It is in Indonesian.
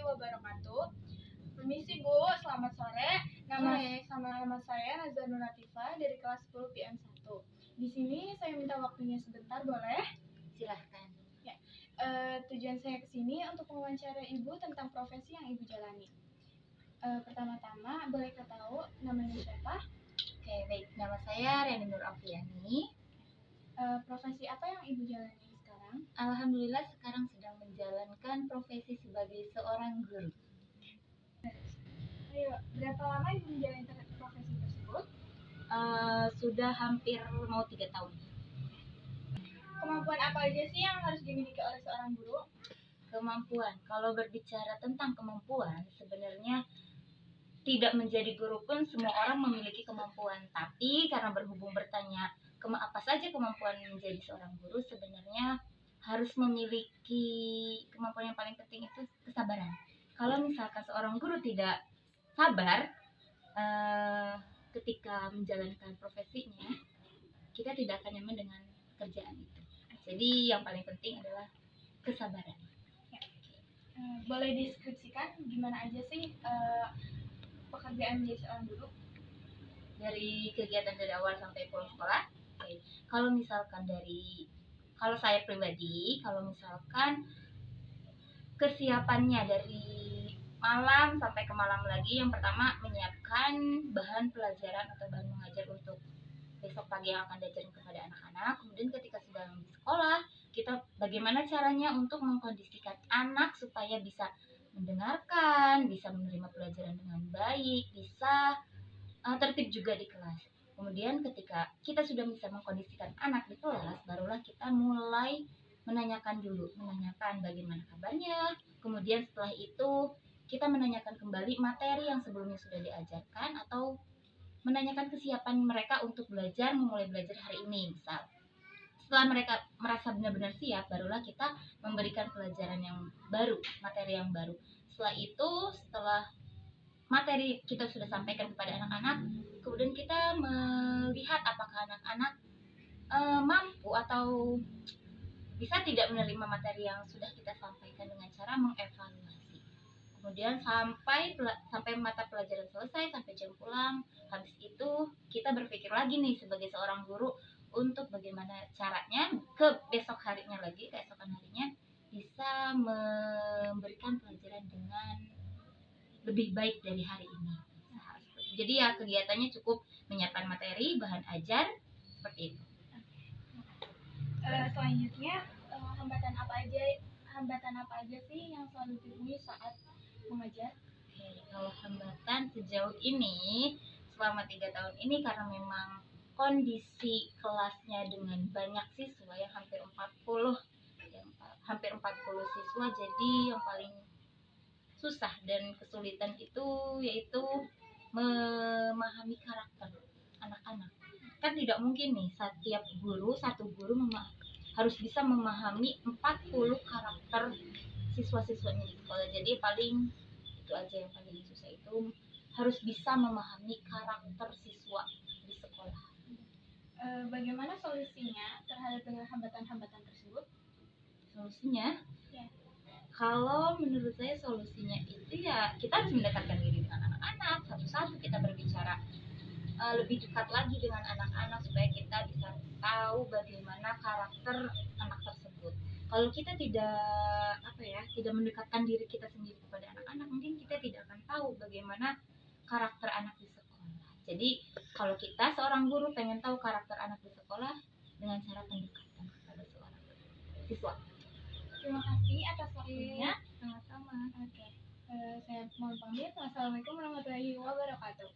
wabarakatuh. Permisi Bu, selamat sore. Nama saya Nazar Nur Latifa dari kelas 10 PM1. Di sini saya minta waktunya sebentar, boleh? Silahkan. Ya. Tujuan saya ke sini untuk mewawancara Ibu tentang profesi yang Ibu jalani. Pertama-tama, boleh tahu namanya siapa? Oke, baik. Nama saya Reni Nur Afiani. Profesi apa yang Ibu jalani sekarang? Alhamdulillah sekarang sedang menjalankan profesi sebagai seorang guru. Ayo, berapa lama Ibu menjalani profesi tersebut? Sudah hampir mau 3 tahun. Kemampuan apa aja sih yang harus dimiliki oleh seorang guru? Kemampuan. Kalau berbicara tentang kemampuan, sebenarnya tidak menjadi guru pun semua orang memiliki kemampuan. Tapi karena berhubung bertanya apa saja kemampuan menjadi seorang guru, sebenarnya harus memiliki kemampuan yang paling penting itu kesabaran. Kalau misalkan seorang guru tidak sabar ketika menjalankan profesinya, kita tidak akan nyaman dengan kerjaan itu. Jadi yang paling penting adalah kesabaran. Boleh deskripsikan gimana aja sih pekerjaan menjadi seorang guru? Dari kegiatan dari awal sampai pulang sekolah. Oke. Kalau saya pribadi, kalau misalkan kesiapannya dari malam sampai ke malam lagi, yang pertama menyiapkan bahan pelajaran atau bahan mengajar untuk besok pagi yang akan diajarkan kepada anak-anak. Kemudian ketika sedang di sekolah, kita bagaimana caranya untuk mengkondisikan anak supaya bisa mendengarkan, bisa menerima pelajaran dengan baik, bisa tertib juga di kelas. Kemudian ketika kita sudah bisa mengkondisikan anak di kelas, barulah kita mulai menanyakan bagaimana kabarnya. Kemudian setelah itu kita menanyakan kembali materi yang sebelumnya sudah diajarkan atau menanyakan kesiapan mereka untuk memulai belajar hari ini. Misal, setelah mereka merasa benar-benar siap, barulah kita memberikan pelajaran yang baru, materi yang baru. Setelah materi kita sudah sampaikan kepada anak-anak, kemudian kita melihat apakah anak-anak mampu atau bisa tidak menerima materi yang sudah kita sampaikan dengan cara mengevaluasi. Kemudian sampai mata pelajaran selesai, sampai jam pulang, habis itu kita berpikir lagi nih sebagai seorang guru untuk bagaimana caranya keesokan harinya bisa memberikan pelajaran dengan lebih baik dari hari ini. Jadi ya kegiatannya cukup menyiapkan materi, bahan ajar, seperti itu. Selanjutnya, hambatan apa aja sih yang selalu ditemui saat mengajar? Oke, kalau hambatan sejauh ini selama 3 tahun ini, karena memang kondisi kelasnya dengan banyak siswa yang hampir 40 siswa, jadi yang paling susah dan kesulitan itu yaitu memahami karakter anak-anak. Kan tidak mungkin nih satu guru harus bisa memahami 40 karakter siswa-siswanya di sekolah. Jadi itu aja yang paling susah, itu harus bisa memahami karakter siswa di sekolah. Bagaimana solusinya terhadap dengan hambatan-hambatan tersebut? Solusinya? Ya. Kalau menurut saya solusinya itu ya kita harus mendekatkan diri dengan anak-anak, satu-satu kita berbicara lebih dekat lagi dengan anak-anak supaya kita bisa tahu bagaimana karakter anak tersebut. Kalau kita tidak mendekatkan diri kita sendiri kepada anak-anak, mungkin kita tidak akan tahu bagaimana karakter anak di sekolah. Jadi kalau kita seorang guru pengen tahu karakter anak di sekolah dengan cara pendekatan kepada seorang siswa. Terima kasih atas waktunya. Sama-sama. Oke. Saya mohon pamit. Wassalamualaikum warahmatullahi wabarakatuh.